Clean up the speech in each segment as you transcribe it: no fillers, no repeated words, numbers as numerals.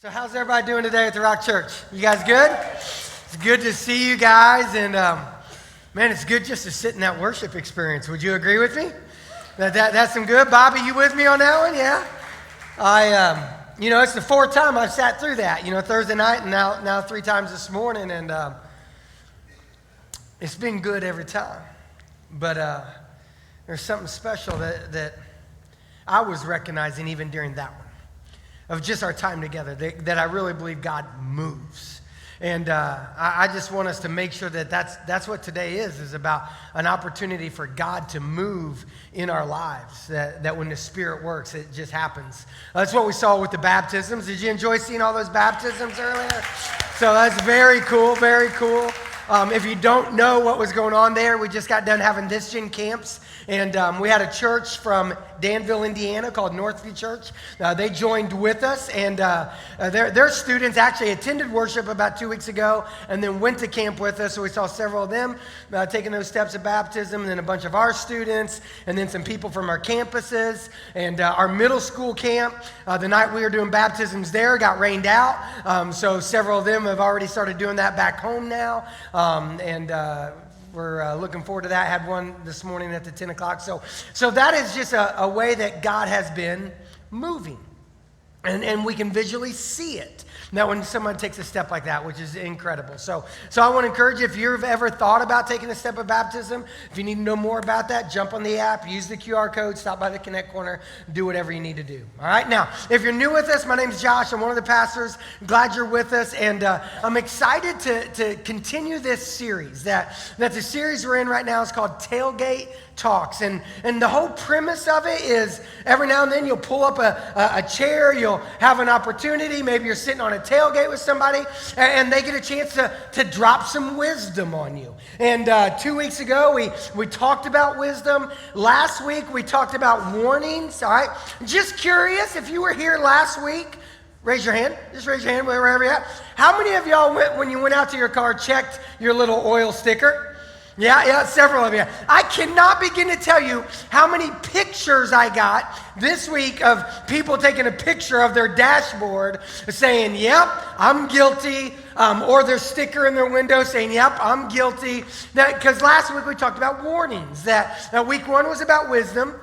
So how's everybody doing today at the Rock Church? You guys good? It's good to see you guys, and man, it's good just to sit in that worship experience. Would you agree with me? That's some good. Bobby, you with me on that one? Yeah. It's the fourth time I've sat through that. Thursday night and now 3 times this morning, and it's been good every time. But there's something special that I was recognizing even during that one, of just our time together, that I really believe God moves. And I just want us to make sure that that's what today is about, an opportunity for God to move in our lives, that when the Spirit works, it just happens. That's what we saw with the baptisms. Did you enjoy seeing all those baptisms earlier? So that's very cool, very cool. If you don't know what was going on there, we just got done having this gen camps, and we had a church from Danville, Indiana called Northview Church. They joined with us, and their students actually attended worship about 2 weeks ago and then went to camp with us. So we saw several of them taking those steps of baptism, and then a bunch of our students, and then some people from our campuses, and our middle school camp. The night we were doing baptisms there got rained out, so several of them have already started doing that back home now. We're looking forward to that. Had one this morning at the 10 o'clock. So that is just a way that God has been moving. And we can visually see it. Now, when someone takes a step like that, which is incredible. So I want to encourage you, if you've ever thought about taking a step of baptism, if you need to know more about that, jump on the app, use the QR code, stop by the Connect Corner, do whatever you need to do. All right? Now, if you're new with us, my name's Josh. I'm one of the pastors. Glad you're with us. And I'm excited to continue this series. That the series we're in right now is called Tailgate Talks. And the whole premise of it is every now and then you'll pull up a chair, you'll have an opportunity, maybe you're sitting on a tailgate with somebody, and they get a chance to drop some wisdom on you. And 2 weeks ago, we talked about wisdom. Last week, we talked about warnings, all right? Just curious, if you were here last week, raise your hand. Just raise your hand wherever you're at. How many of y'all, when you went out to your car, checked your little oil sticker? Yeah, several of you. I cannot begin to tell you how many pictures I got this week of people taking a picture of their dashboard saying, yep, I'm guilty, or their sticker in their window saying, yep, I'm guilty. Because last week we talked about warnings, that week 1 was about wisdom.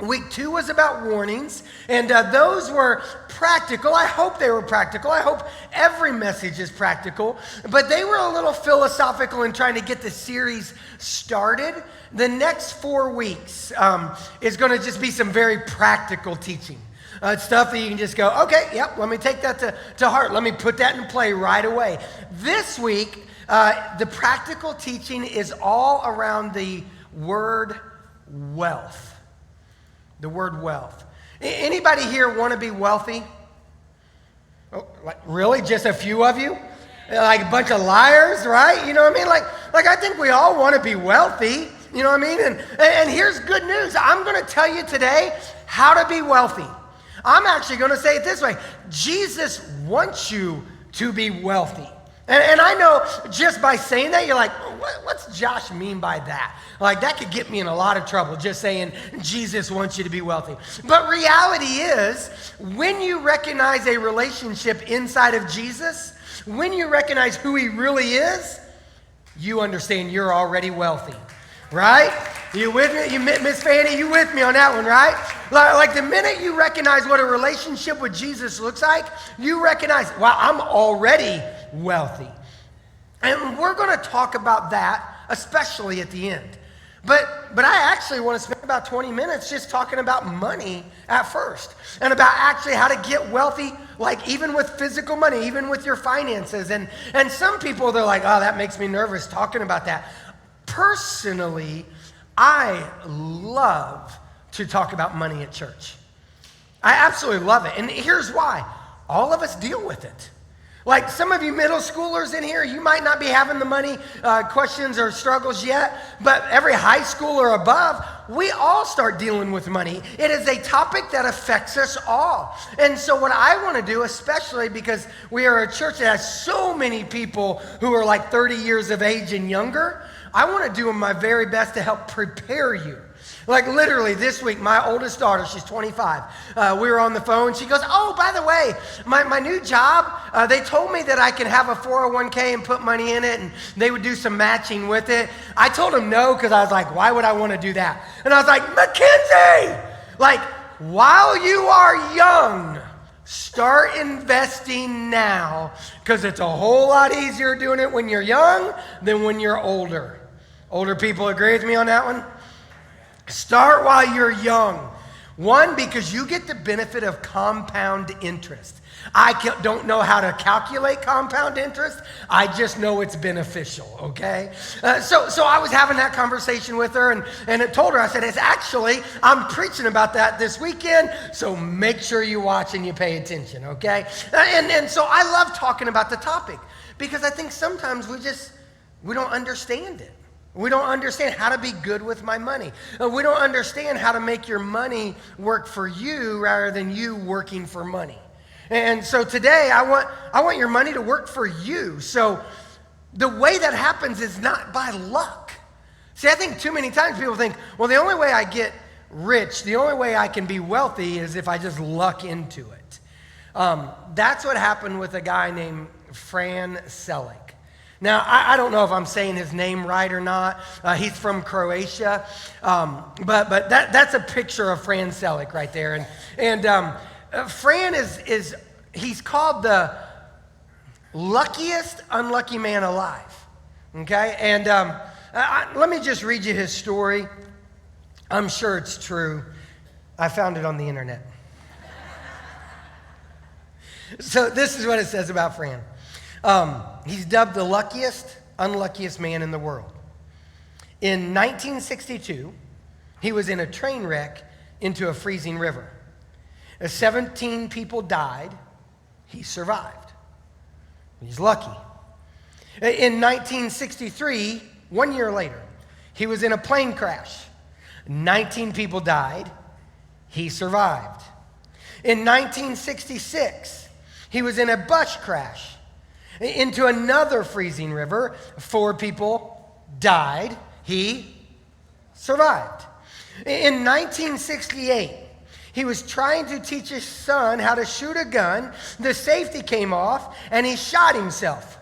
Week 2 was about warnings, and those were practical. I hope they were practical. I hope every message is practical, but they were a little philosophical in trying to get the series started. The next 4 weeks is going to just be some very practical teaching. Stuff that you can just go, okay, yep, let me take that to heart. Let me put that in play right away. This week, the practical teaching is all around the word wealth. The word wealth. Anybody here want to be wealthy? Oh, really? Just a few of you? Like a bunch of liars, right? You know what I mean? Like I think we all want to be wealthy. You know what I mean? And here's good news. I'm going to tell you today how to be wealthy. I'm actually going to say it this way. Jesus wants you to be wealthy. And I know just by saying that, you're like, what's Josh mean by that? Like, that could get me in a lot of trouble, just saying Jesus wants you to be wealthy. But reality is, when you recognize a relationship inside of Jesus, when you recognize who he really is, you understand you're already wealthy, right? You with me? Miss Fanny, you with me on that one, right? Like the minute you recognize what a relationship with Jesus looks like, you recognize, wow, I'm already wealthy. And we're going to talk about that, especially at the end. But I actually want to spend about 20 minutes just talking about money at first, and about actually how to get wealthy, like even with physical money, even with your finances. And some people, they're like, oh, that makes me nervous talking about that. Personally, I love to talk about money at church. I absolutely love it. And here's why. All of us deal with it. Like some of you middle schoolers in here, you might not be having the money questions or struggles yet, but every high school or above, we all start dealing with money. It is a topic that affects us all. And so what I want to do, especially because we are a church that has so many people who are like 30 years of age and younger, I want to do my very best to help prepare you Like literally this week, my oldest daughter, she's 25, we were on the phone. She goes, oh, by the way, my new job, they told me that I can have a 401k and put money in it, and they would do some matching with it. I told them no, because I was like, why would I want to do that? And I was like, Mackenzie, like, while you are young, start investing now, because it's a whole lot easier doing it when you're young than when you're older. Older people agree with me on that one? Start while you're young. One, because you get the benefit of compound interest. I don't know how to calculate compound interest. I just know it's beneficial, okay? So I was having that conversation with her, and it told her, I said, it's actually, I'm preaching about that this weekend, so make sure you watch and you pay attention, okay? And so I love talking about the topic, because I think sometimes we don't understand it. We don't understand how to be good with my money. We don't understand how to make your money work for you rather than you working for money. And so today, I want your money to work for you. So the way that happens is not by luck. See, I think too many times people think, well, the only way I get rich, the only way I can be wealthy is if I just luck into it. That's what happened with a guy named Fran Selick. Now, I don't know if I'm saying his name right or not. He's from Croatia. But that's a picture of Fran Selick right there. And Fran he's called the luckiest unlucky man alive. Okay? And let me just read you his story. I'm sure it's true. I found it on the internet. So this is what it says about Fran. He's dubbed the luckiest, unluckiest man in the world. In 1962, he was in a train wreck into a freezing river. 17 people died. He survived. He's lucky. In 1963, 1 year later, he was in a plane crash. 19 people died. He survived. In 1966, he was in a bus crash into another freezing river. 4 people died. He survived. In 1968, he was trying to teach his son how to shoot a gun. The safety came off, and he shot himself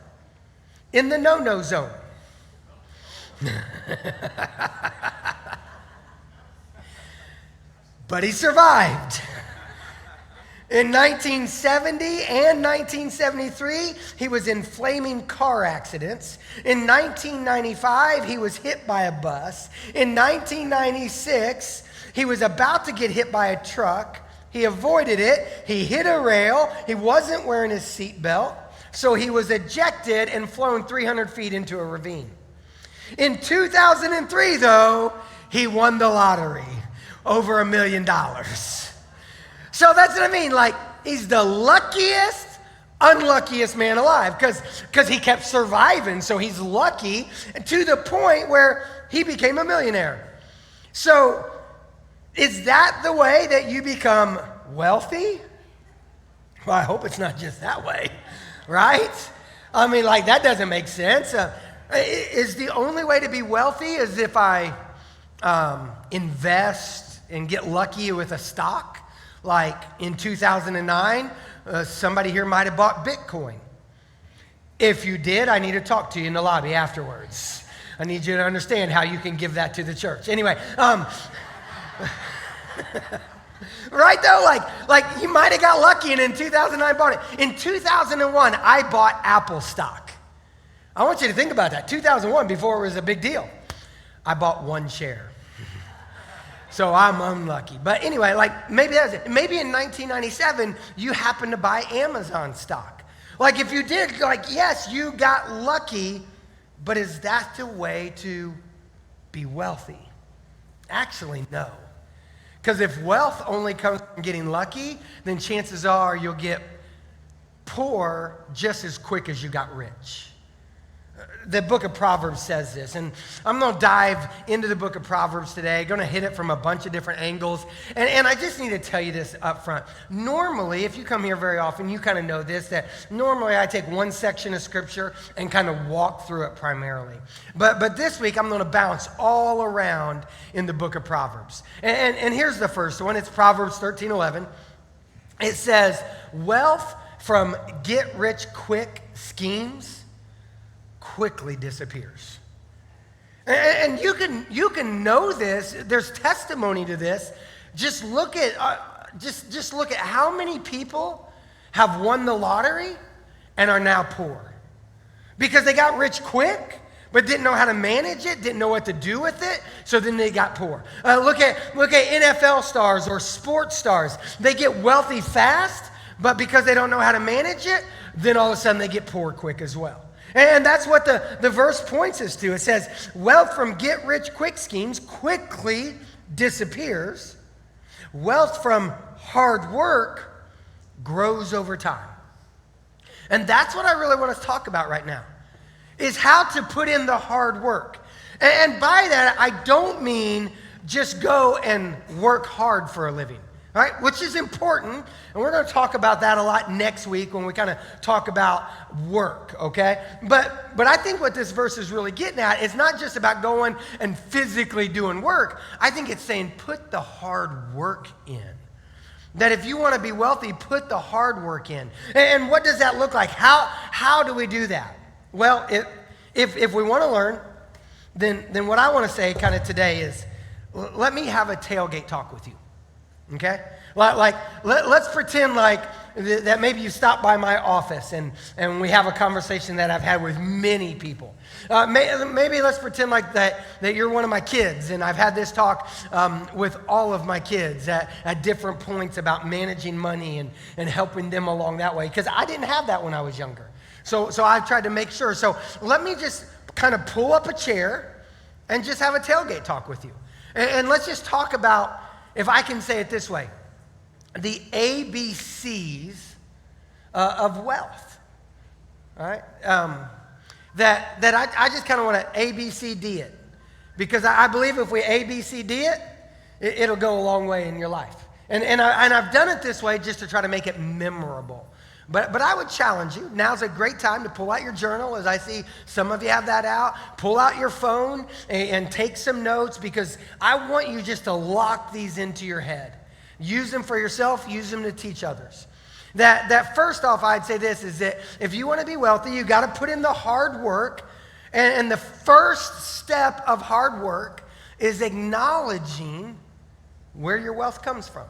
in the no-no zone. But he survived. In 1970 and 1973, he was in flaming car accidents. In 1995, he was hit by a bus. In 1996, he was about to get hit by a truck. He avoided it. He hit a rail. He wasn't wearing his seatbelt, so he was ejected and flown 300 feet into a ravine. In 2003, though, he won the lottery, over $1 million. So that's what I mean, like, he's the luckiest, unluckiest man alive, because he kept surviving, so he's lucky to the point where he became a millionaire. So is that the way that you become wealthy? Well, I hope it's not just that way, right? I mean, like, that doesn't make sense. Is the only way to be wealthy is if I invest and get lucky with a stock? Like in 2009, somebody here might have bought Bitcoin. If you did, I need to talk to you in the lobby afterwards. I need you to understand how you can give that to the church. Anyway, right though, like you might have got lucky and in 2009 bought it. In 2001, I bought Apple stock. I want you to think about that. 2001, before it was a big deal, I bought 1 share. So I'm unlucky. But anyway, like maybe that's it. Maybe in 1997, you happened to buy Amazon stock. Like if you did, like, yes, you got lucky, but is that the way to be wealthy? Actually, no. Because if wealth only comes from getting lucky, then chances are you'll get poor just as quick as you got rich. The book of Proverbs says this, and I'm going to dive into the book of Proverbs today. Going to hit it from a bunch of different angles, and I just need to tell you this up front. Normally, if you come here very often, you kind of know this, that normally I take one section of Scripture and kind of walk through it primarily. But this week, I'm going to bounce all around in the book of Proverbs. And here's the first one. It's Proverbs 13:11. It says, wealth from get-rich-quick schemes quickly disappears. And you can know this. There's testimony to this. Just look at how many people have won the lottery and are now poor because they got rich quick, but didn't know how to manage it, didn't know what to do with it, so then they got poor. Look at NFL stars or sports stars. They get wealthy fast, but because they don't know how to manage it, then all of a sudden they get poor quick as well. And that's what the verse points us to. It says, wealth from get-rich-quick schemes quickly disappears. Wealth from hard work grows over time. And that's what I really want to talk about right now, is how to put in the hard work. And by that, I don't mean just go and work hard for a living. All right, which is important, and we're going to talk about that a lot next week when we kind of talk about work, okay? But I think what this verse is really getting at is not just about going and physically doing work. I think it's saying put the hard work in. That if you want to be wealthy, put the hard work in. And what does that look like? How do we do that? Well, if we want to learn, then what I want to say kind of today is, let me have a tailgate talk with you. Okay? Let's pretend like that maybe you stop by my office and we have a conversation that I've had with many people. Maybe let's pretend like that you're one of my kids and I've had this talk with all of my kids at different points about managing money and helping them along that way. Because I didn't have that when I was younger. So I tried to make sure. So let me just kind of pull up a chair and just have a tailgate talk with you. And let's just talk about, if I can say it this way, the ABCs of wealth, all right? That I just kind of want to ABCD it, because I believe if we ABCD it, it'll go a long way in your life. And I've done it this way just to try to make it memorable. But I would challenge you, now's a great time to pull out your journal, as I see some of you have that out. Pull out your phone and take some notes, because I want you just to lock these into your head. Use them for yourself, use them to teach others. That first off, I'd say this, is that if you want to be wealthy, you got to put in the hard work. And the first step of hard work is acknowledging where your wealth comes from.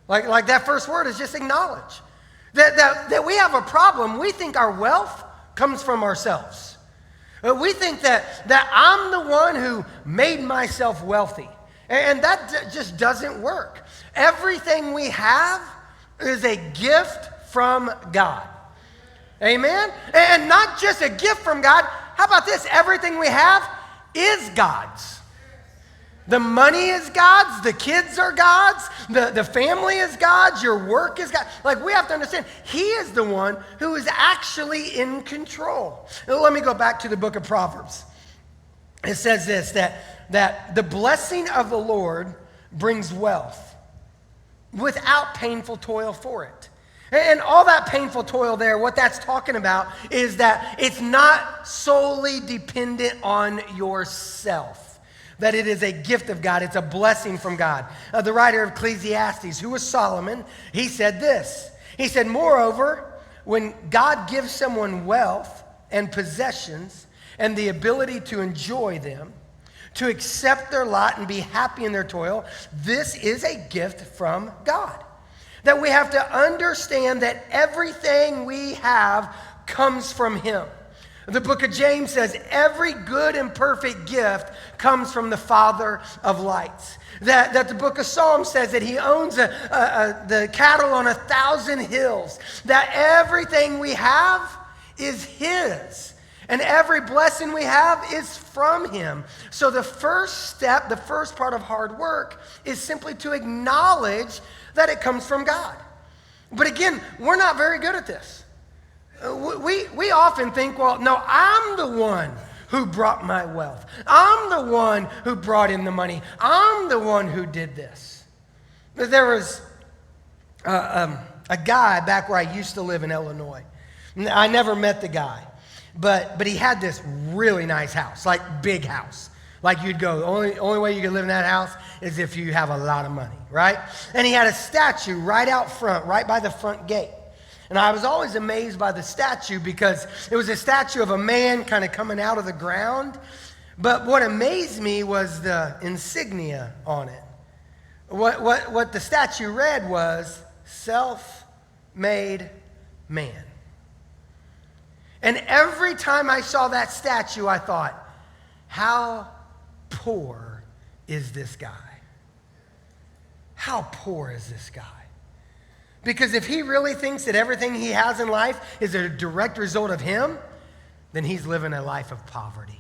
Like that first word is just acknowledge. That we have a problem. We think our wealth comes from ourselves. We think that I'm the one who made myself wealthy. And that just doesn't work. Everything we have is a gift from God. Amen? And not just a gift from God. How about this? Everything we have is God's. The money is God's, the kids are God's, the family is God's, your work is God's. Like, we have to understand, He is the one who is actually in control. Now, let me go back to the book of Proverbs. It says this, that the blessing of the Lord brings wealth without painful toil for it. And all that painful toil there, what that's talking about is that it's not solely dependent on yourself. That it is a gift of God. It's a blessing from God. The writer of Ecclesiastes, who was Solomon, he said this. He said, moreover, when God gives someone wealth and possessions and the ability to enjoy them, to accept their lot and be happy in their toil, this is a gift from God. That we have to understand that everything we have comes from Him. The book of James says every good and perfect gift comes from the Father of lights. That the book of Psalms says that He owns the cattle on 1,000 hills. That everything we have is His. And every blessing we have is from Him. So the first step, the first part of hard work, is simply to acknowledge that it comes from God. But again, we're not very good at this. We often think, well, no, I'm the one who brought my wealth. I'm the one who brought in the money. I'm the one who did this. There was a guy back where I used to live in Illinois. I never met the guy, but he had this really nice house, like big house. Like you'd go, the only way you can live in that house is if you have a lot of money, right? And he had a statue right out front, right by the front gate. And I was always amazed by the statue because it was a statue of a man kind of coming out of the ground. But what amazed me was the insignia on it. What the statue read was, self-made man. And every time I saw that statue, I thought, how poor is this guy? How poor is this guy? Because if he really thinks that everything he has in life is a direct result of him, then he's living a life of poverty.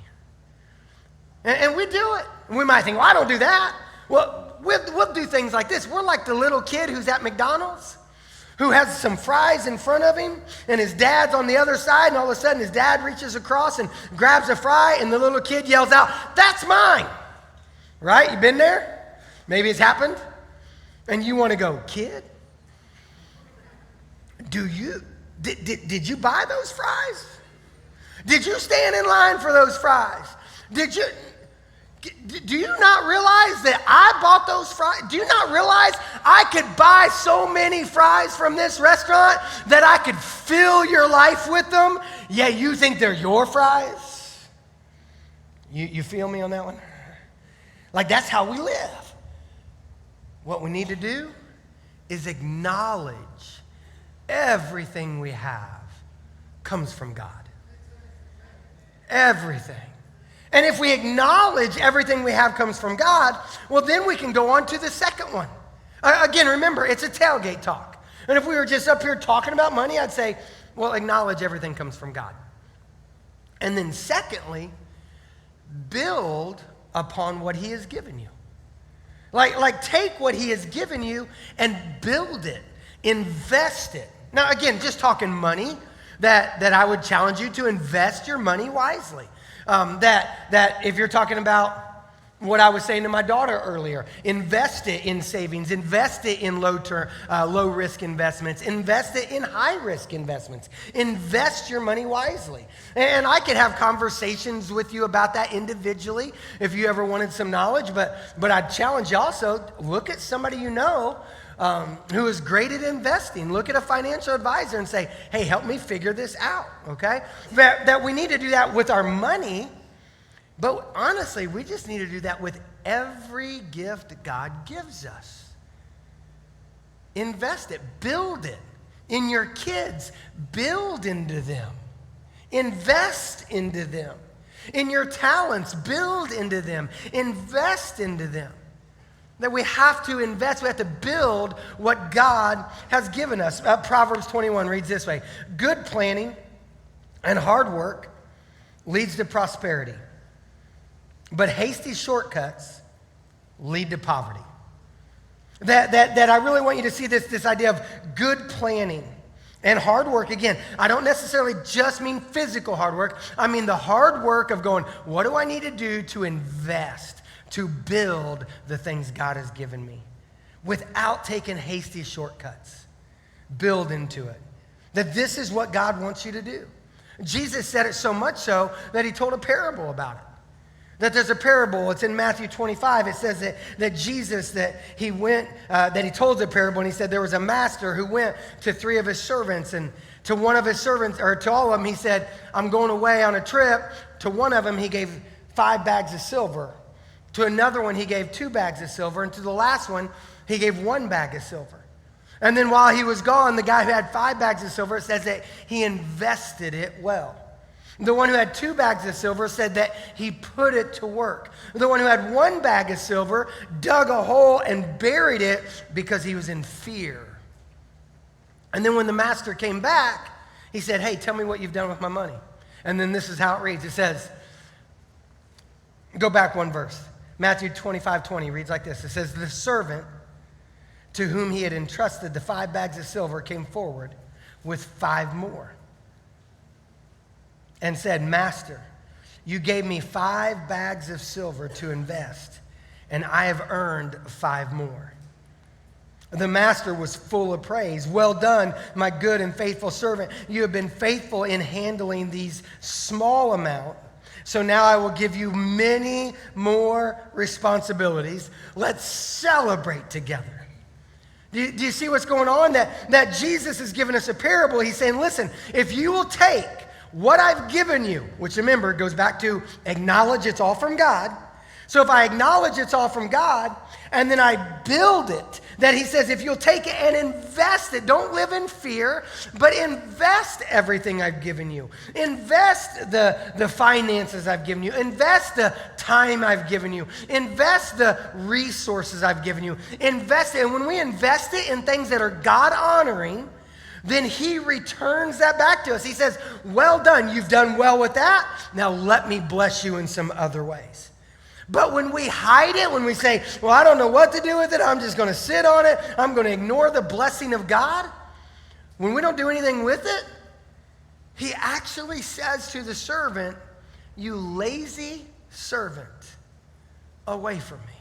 And we do it. We might think, well, I don't do that. Well, we'll do things like this. We're like the little kid who's at McDonald's, who has some fries in front of him, and his dad's on the other side, and all of a sudden his dad reaches across and grabs a fry, and the little kid yells out, "That's mine!" Right? You been there? Maybe it's happened. And you want to go, kid? Did you buy those fries? Did you stand in line for those fries? Do you not realize that I bought those fries? Do you not realize I could buy so many fries from this restaurant that I could fill your life with them? Yeah, you think they're your fries? You feel me on that one? Like, that's how we live. What we need to do is acknowledge everything we have comes from God. Everything. And if we acknowledge everything we have comes from God, well, then we can go on to the second one. Again, remember, it's a tailgate talk. And if we were just up here talking about money, I'd say, well, acknowledge everything comes from God. And then secondly, build upon what he has given you. Like take what he has given you and build it, invest it. Now, again, just talking money, that I would challenge you to invest your money wisely. That if you're talking about what I was saying to my daughter earlier, invest it in savings, invest it in low risk investments, invest it in high risk investments. Invest your money wisely. And I could have conversations with you about that individually if you ever wanted some knowledge, but I'd challenge you also, look at somebody you know who is great at investing. Look at a financial advisor and say, hey, help me figure this out, okay? That we need to do that with our money, but honestly, we just need to do that with every gift God gives us. Invest it, build it. In your kids, build into them. Invest into them. In your talents, build into them. Invest into them. That we have to invest, we have to build what God has given us. Proverbs 21 reads this way: good planning and hard work leads to prosperity, but hasty shortcuts lead to poverty. That I really want you to see this idea of good planning and hard work. Again, I don't necessarily just mean physical hard work. I mean the hard work of going, what do I need to do to invest, to build the things God has given me without taking hasty shortcuts? Build into it. That this is what God wants you to do. Jesus said it so much so that he told a parable about it. That there's a parable, it's in Matthew 25, it says that Jesus, that he told the parable, and he said there was a master who went to 3 of his servants, and to one of his servants, or to all of them, he said, I'm going away on a trip. To one of them, he gave 5 bags of silver. To another one, he gave 2 bags of silver, and to the last one, he gave 1 bag of silver. And then while he was gone, the guy who had 5 bags of silver, it says that he invested it well. The one who had 2 bags of silver said that he put it to work. The one who had 1 bag of silver dug a hole and buried it because he was in fear. And then when the master came back, he said, hey, tell me what you've done with my money. And then this is how it reads. It says, go back 1 verse. Matthew 25:20 reads like this. It says, the servant to whom he had entrusted the 5 bags of silver came forward with 5 more. and said, Master, you gave me 5 bags of silver to invest, and I have earned 5 more. The master was full of praise. Well done, my good and faithful servant. You have been faithful in handling these small amount. So now I will give you many more responsibilities. Let's celebrate together. Do you see what's going on? That Jesus has given us a parable. He's saying, listen, if you will take what I've given you, which remember goes back to acknowledge it's all from God. So if I acknowledge it's all from God, and then I build it, that he says if you'll take it and invest it, don't live in fear, but invest everything I've given you. Invest the finances I've given you. Invest the time I've given you. Invest the resources I've given you. Invest it. And when we invest it in things that are God-honoring, then he returns that back to us. He says, well done. You've done well with that. Now let me bless you in some other ways. But when we hide it, when we say, well, I don't know what to do with it, I'm just going to sit on it, I'm going to ignore the blessing of God, when we don't do anything with it, he actually says to the servant, you lazy servant, away from me.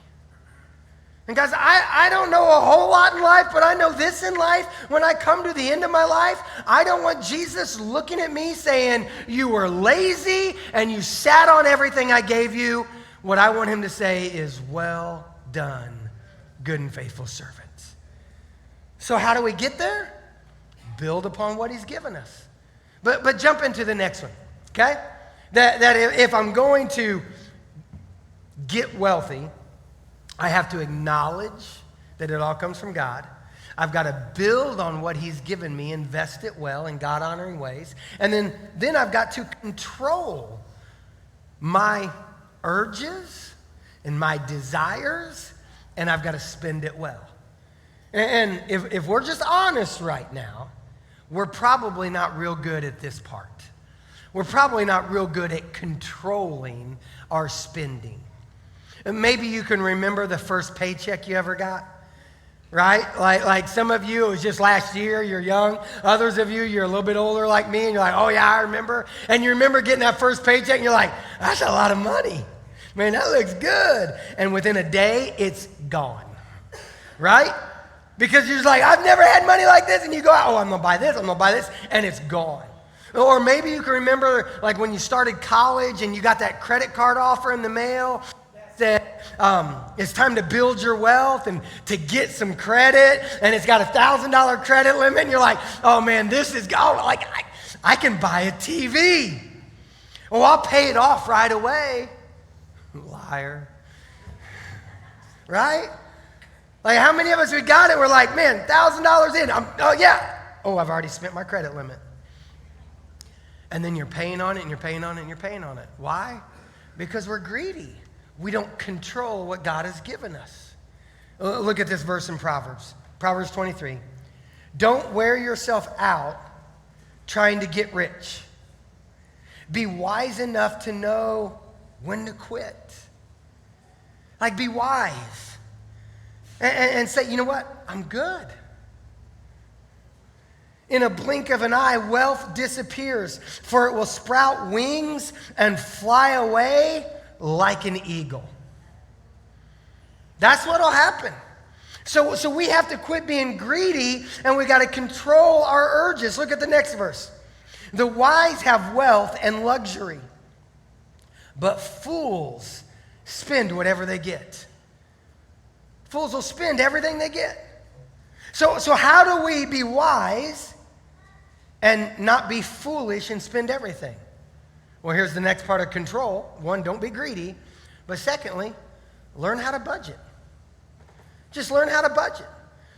And guys, I don't know a whole lot in life, but I know this in life. When I come to the end of my life, I don't want Jesus looking at me saying, you were lazy and you sat on everything I gave you. What I want him to say is, well done, good and faithful servants. So how do we get there? Build upon what he's given us. But jump into the next one, okay? That if I'm going to get wealthy, I have to acknowledge that it all comes from God. I've got to build on what he's given me, invest it well in God-honoring ways. And then I've got to control my urges and my desires, and I've got to spend it well. And if we're just honest right now, we're probably not real good at this part. We're probably not real good at controlling our spending. And maybe you can remember the first paycheck you ever got, right? Like some of you, it was just last year, you're young. Others of you, you're a little bit older like me, and you're like, oh yeah, I remember. And you remember getting that first paycheck, and you're like, that's a lot of money. Man, that looks good. And within a day, it's gone, right? Because you're just like, I've never had money like this. And you go out, oh, I'm going to buy this, I'm going to buy this, and it's gone. Or maybe you can remember like when you started college and you got that credit card offer in the mail that it's time to build your wealth and to get some credit, and it's got $1,000 credit limit, and you're like, oh man, this is, like I can buy a TV. Oh, I'll pay it off right away. Liar. Right? Like how many of us, we got it, we're like, man, $1,000 in. Oh yeah. Oh, I've already spent my credit limit. And then you're paying on it, and you're paying on it, and you're paying on it. Why? Because we're greedy. We don't control what God has given us. Look at this verse in Proverbs. Proverbs 23. Don't wear yourself out trying to get rich. Be wise enough to know when to quit. Like, be wise. And say, you know what? I'm good. In a blink of an eye, wealth disappears, for it will sprout wings and fly away like an eagle. That's what will happen. So we have to quit being greedy, and we got to control our urges. Look at the next verse. The wise have wealth and luxury, but fools spend whatever they get. Fools will spend everything they get. So how do we be wise and not be foolish and spend everything? Well, here's the next part of control. One, don't be greedy. But secondly, learn how to budget. Just learn how to budget.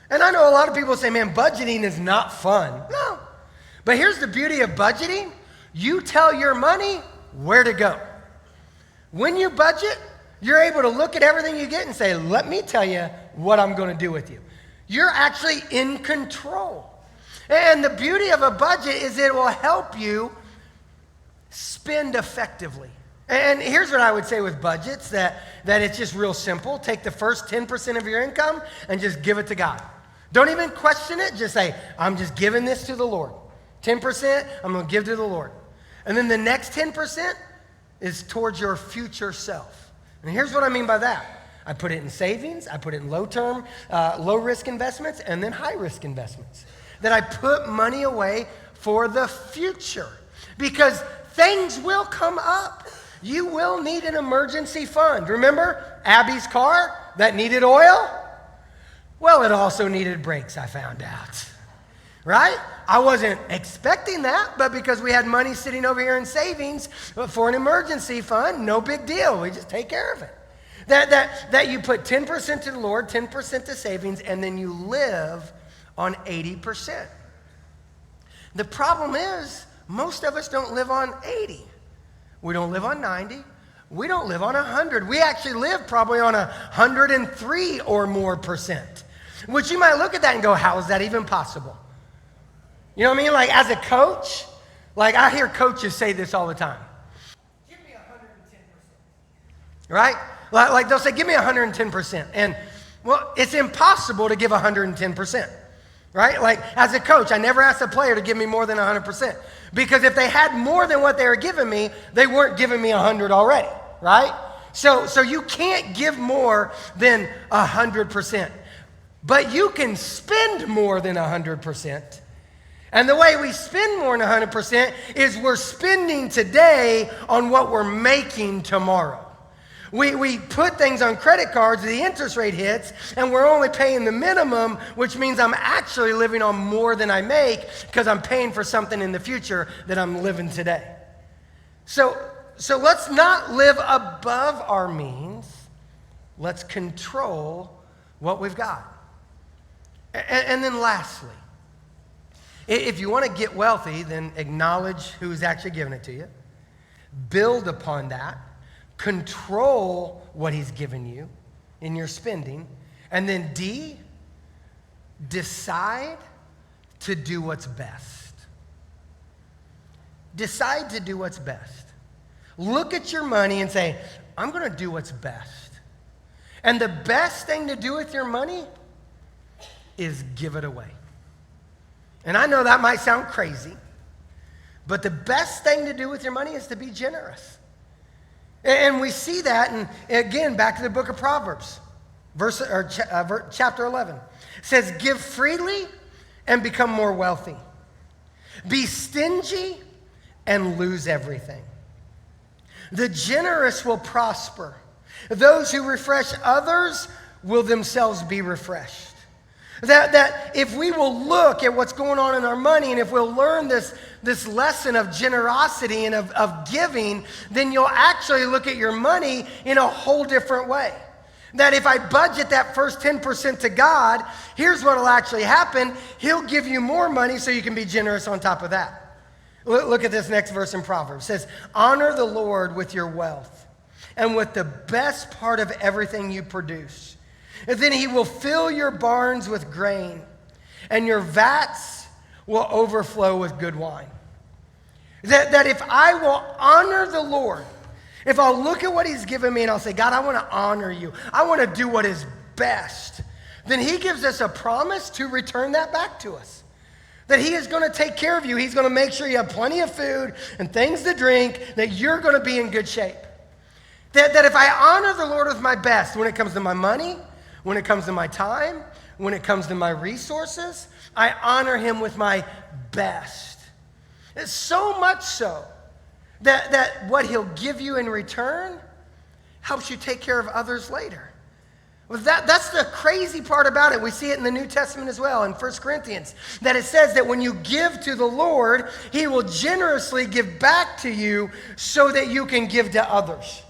And I know a lot of people say, man, budgeting is not fun. No. But here's the beauty of budgeting. You tell your money where to go. When you budget, you're able to look at everything you get and say, let me tell you what I'm going to do with you. You're actually in control. And the beauty of a budget is it will help you spend effectively. And here's what I would say with budgets, that it's just real simple. Take the first 10% of your income and just give it to God. Don't even question it. Just say, I'm just giving this to the Lord. 10%, I'm going to give to the Lord. And then the next 10% is towards your future self. And here's what I mean by that. I put it in savings, I put it in low-term, low-risk investments, and then high-risk investments. That I put money away for the future. Because things will come up. You will need an emergency fund. Remember Abby's car that needed oil? Well, it also needed brakes, I found out. Right? I wasn't expecting that, but because we had money sitting over here in savings for an emergency fund, no big deal. We just take care of it. That you put 10% to the Lord, 10% to savings, and then you live on 80%. The problem is, most of us don't live on 80. We don't live on 90. We don't live on 100. We actually live probably on 103 or more percent. Which you might look at that and go, how is that even possible? You know what I mean? Like as a coach, like I hear coaches say this all the time. Give me 110%. Right? Like they'll say, give me 110%. And well, it's impossible to give 110%. Right? Like as a coach, I never asked a player to give me more than 100%. Because if they had more than what they were giving me, they weren't giving me 100 already. Right? So you can't give more than 100%. But you can spend more than 100%. And the way we spend more than 100% is we're spending today on what we're making tomorrow. We put things on credit cards, the interest rate hits, and we're only paying the minimum, which means I'm actually living on more than I make because I'm paying for something in the future that I'm living today. So let's not live above our means. Let's control what we've got. And then lastly, if you want to get wealthy, then acknowledge who's actually giving it to you. Build upon that. Control what he's given you in your spending. And then decide to do what's best. Decide to do what's best. Look at your money and say, I'm going to do what's best. And the best thing to do with your money is give it away. And I know that might sound crazy, but the best thing to do with your money is to be generous. And we see that, and again, back to the book of Proverbs, chapter 11. It says, give freely and become more wealthy. Be stingy and lose everything. The generous will prosper. Those who refresh others will themselves be refreshed. That if we will look at what's going on in our money, and if we'll learn this lesson of generosity and of giving, then you'll actually look at your money in a whole different way. That if I budget that first 10% to God, here's what will actually happen. He'll give you more money so you can be generous on top of that. Look at this next verse in Proverbs. It says, honor the Lord with your wealth and with the best part of everything you produce. And then he will fill your barns with grain, and your vats will overflow with good wine. That if I will honor the Lord, if I'll look at what he's given me and I'll say, God, I want to honor you. I want to do what is best. Then he gives us a promise to return that back to us. That he is going to take care of you. He's going to make sure you have plenty of food and things to drink, that you're going to be in good shape. That if I honor the Lord with my best, when it comes to my money, when it comes to my time, when it comes to my resources, I honor him with my best. It's so much so that what he'll give you in return helps you take care of others later. Well, that's the crazy part about it. We see it in the New Testament as well, in 1 Corinthians, that it says that when you give to the Lord, he will generously give back to you so that you can give to others.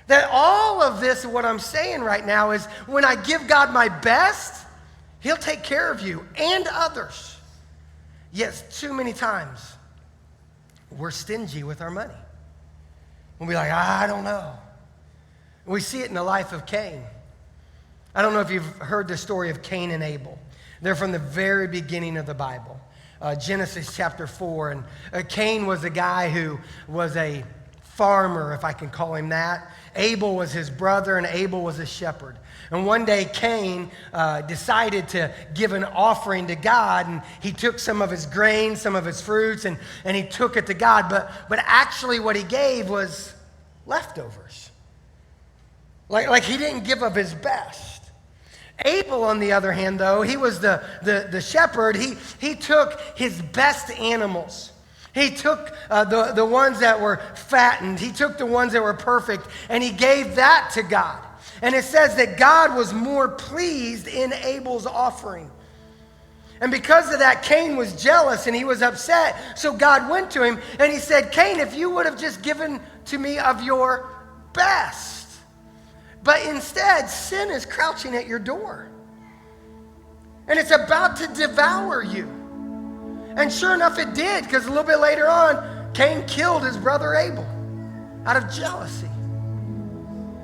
That all of this, what I'm saying right now, is when I give God my best, he'll take care of you and others. Yes, too many times, we're stingy with our money. We'll be like, I don't know. We see it in the life of Cain. I don't know if you've heard the story of Cain and Abel. They're from the very beginning of the Bible. Genesis chapter 4. And Cain was a guy who was a farmer, if I can call him that. Abel was his brother, and Abel was a shepherd. And one day Cain decided to give an offering to God, and he took some of his grain, some of his fruits, and he took it to God. But actually what he gave was leftovers. Like he didn't give of his best. Abel, on the other hand, though, he was the shepherd. He took his best animals. He took the ones that were fattened. He took the ones that were perfect, and he gave that to God. And it says that God was more pleased in Abel's offering. And because of that, Cain was jealous and he was upset. So God went to him and he said, Cain, if you would have just given to me of your best. But instead, sin is crouching at your door. And it's about to devour you. And sure enough, it did, because a little bit later on, Cain killed his brother Abel out of jealousy.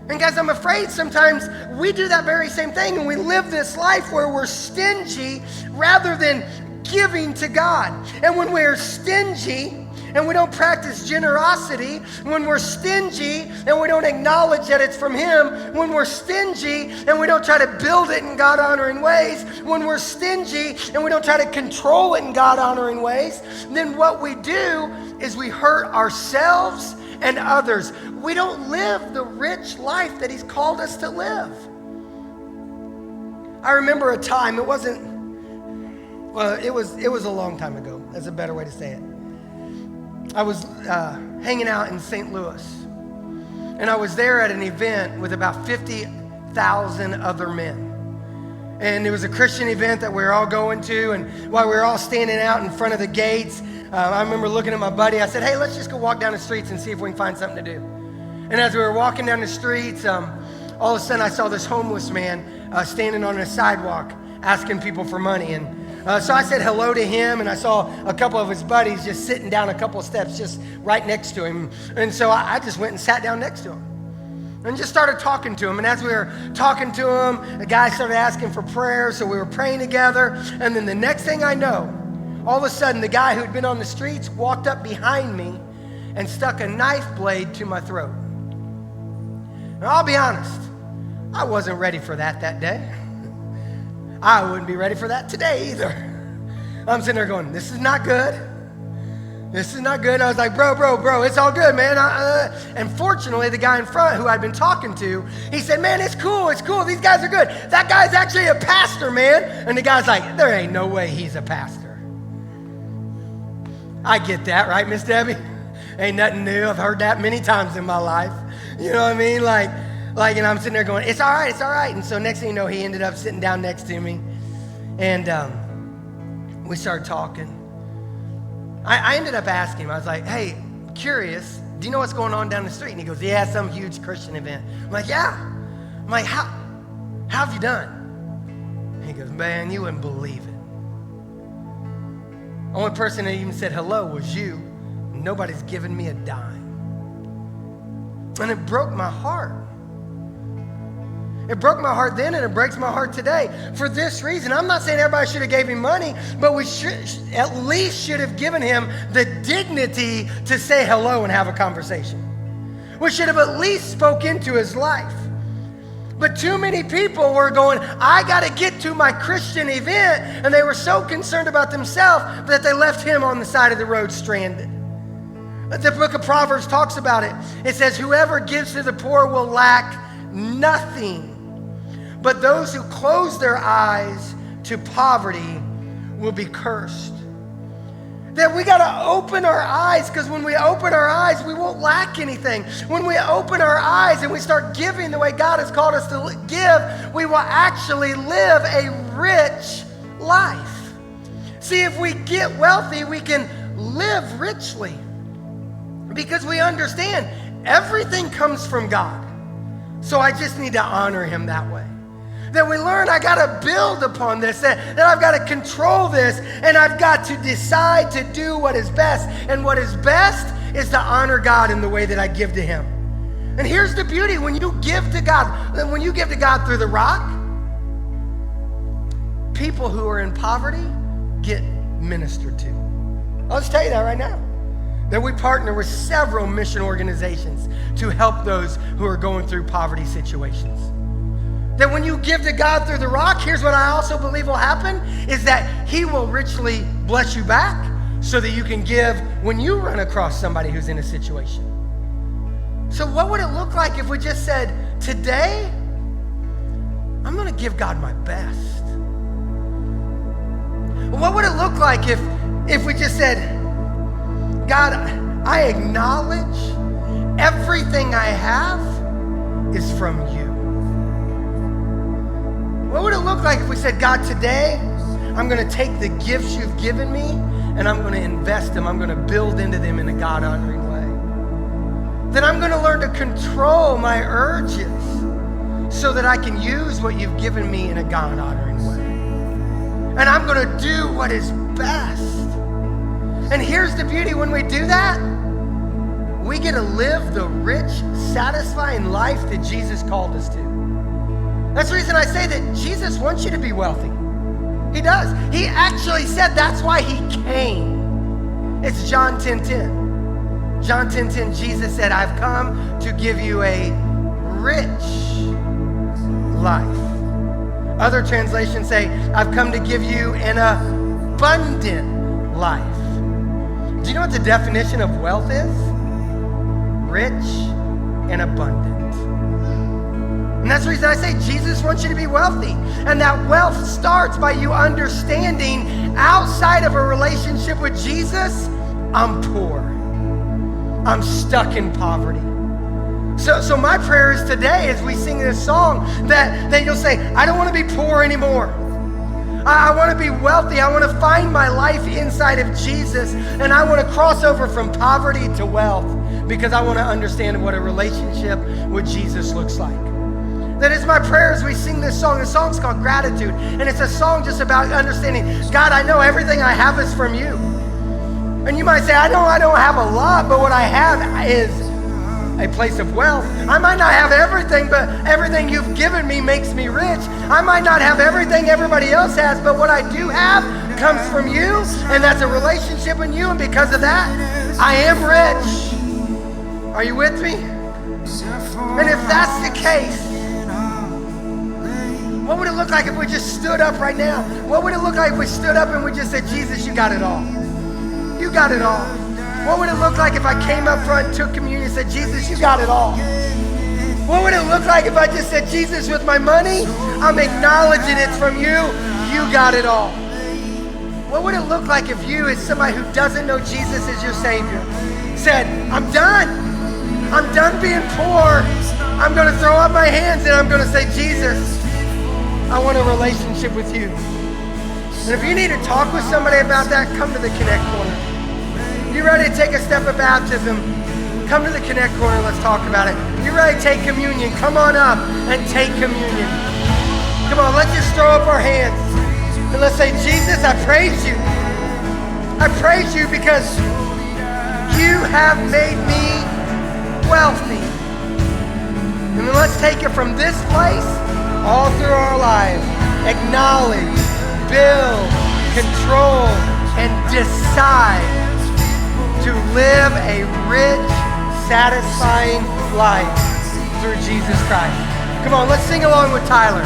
And guys, I'm afraid sometimes we do that very same thing, and we live this life where we're stingy rather than giving to God. And when we're stingy and we don't practice generosity, when we're stingy and we don't acknowledge that it's from Him, when we're stingy and we don't try to build it in God-honoring ways, when we're stingy and we don't try to control it in God-honoring ways, then what we do is we hurt ourselves and others. We don't live the rich life that He's called us to live. I remember a time, it was a long time ago. That's a better way to say it. I was hanging out in St. Louis, and I was there at an event with about 50,000 other men. And it was a Christian event that we were all going to, and while we were all standing out in front of the gates, I remember looking at my buddy. I said, hey, let's just go walk down the streets and see if we can find something to do. And as we were walking down the streets, all of a sudden I saw this homeless man standing on a sidewalk asking people for money. And so I said hello to him, and I saw a couple of his buddies just sitting down a couple of steps just right next to him. And so I just went and sat down next to him and just started talking to him. And as we were talking to him, the guy started asking for prayer, so we were praying together. And then the next thing I know, all of a sudden the guy who'd been on the streets walked up behind me and stuck a knife blade to my throat. And I'll be honest, I wasn't ready for that day. I wouldn't be ready for that today either. I'm sitting there going, this is not good. This is not good. And I was like, bro, it's all good, man. And fortunately, the guy in front who I'd been talking to, he said, man, it's cool. These guys are good. That guy's actually a pastor, man. And the guy's like, there ain't no way he's a pastor. I get that, right, Miss Debbie? Ain't nothing new. I've heard that many times in my life. You know what I mean? Like, and I'm sitting there going, it's all right. And so next thing you know, he ended up sitting down next to me. And we started talking. I ended up asking him, I was like, hey, curious, do you know what's going on down the street? And he goes, yeah, some huge Christian event. I'm like, yeah. I'm like, how have you done? And he goes, man, you wouldn't believe it. Only person that even said hello was you. Nobody's given me a dime. And it broke my heart. It broke my heart then, and it breaks my heart today. For this reason, I'm not saying everybody should have gave him money, but we should at least should have given him the dignity to say hello and have a conversation. We should have at least spoke into his life. But too many people were going, I got to get to my Christian event, and they were so concerned about themselves that they left him on the side of the road stranded. The book of Proverbs talks about it. It says, whoever gives to the poor will lack nothing. But those who close their eyes to poverty will be cursed. That we got to open our eyes, because when we open our eyes, we won't lack anything. When we open our eyes and we start giving the way God has called us to give, we will actually live a rich life. See, if we get wealthy, we can live richly, because we understand everything comes from God. So I just need to honor Him that way. That we learn I got to build upon this, that I've got to control this, and I've got to decide to do what is best. And what is best is to honor God in the way that I give to Him. And here's the beauty. When you give to God through the rock, people who are in poverty get ministered to. I'll just tell you that right now. that we partner with several mission organizations to help those who are going through poverty situations. That when you give to God through the rock, here's what I also believe will happen, is that he will richly bless you back so that you can give when you run across somebody who's in a situation. So what would it look like if we just said, today, I'm gonna give God my best? What would it look like if we just said, God, I acknowledge everything I have is from you? What would it look like if we said, God, today, I'm gonna take the gifts you've given me and I'm gonna invest them, I'm gonna build into them in a God-honoring way. That I'm gonna learn to control my urges so that I can use what you've given me in a God-honoring way. And I'm gonna do what is best. And here's the beauty, when we do that, we get to live the rich, satisfying life that Jesus called us to. That's the reason I say that Jesus wants you to be wealthy. He does. He actually said that's why he came. It's John 10:10. John 10:10, Jesus said, I've come to give you a rich life. Other translations say, I've come to give you an abundant life. Do you know what the definition of wealth is? Rich and abundant. And that's the reason I say Jesus wants you to be wealthy. And that wealth starts by you understanding outside of a relationship with Jesus, I'm poor. I'm stuck in poverty. So my prayer is today as we sing this song that you'll say, I don't want to be poor anymore. I want to be wealthy. I want to find my life inside of Jesus. And I want to cross over from poverty to wealth because I want to understand what a relationship with Jesus looks like. That is my prayer as we sing this song. The song's called Gratitude. And it's a song just about understanding, God, I know everything I have is from you. And you might say, I know I don't have a lot, but what I have is a place of wealth. I might not have everything, but everything you've given me makes me rich. I might not have everything everybody else has, but what I do have comes from you, and that's a relationship in you, and because of that, I am rich. Are you with me? And if that's the case, what would it look like if we just stood up right now? What would it look like if we stood up and we just said, Jesus, you got it all. You got it all. What would it look like if I came up front and took communion and said, Jesus, you got it all? What would it look like if I just said, Jesus, with my money, I'm acknowledging it's from you. You got it all. What would it look like if you, as somebody who doesn't know Jesus as your Savior, said, I'm done. I'm done being poor. I'm going to throw up my hands and I'm going to say, Jesus, I want a relationship with you. And if you need to talk with somebody about that, come to the Connect Corner. You ready to take a step of baptism? Come to the Connect Corner, let's talk about it. You ready to take communion? Come on up and take communion. Come on, let's just throw up our hands. And let's say, Jesus, I praise you. I praise you because you have made me wealthy. And then let's take it from this place all through our lives. Acknowledge, build, control, and decide to live a rich, satisfying life through Jesus Christ. Come on, let's sing along with Tyler.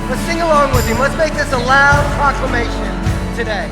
Let's sing along with him. Let's make this a loud proclamation today.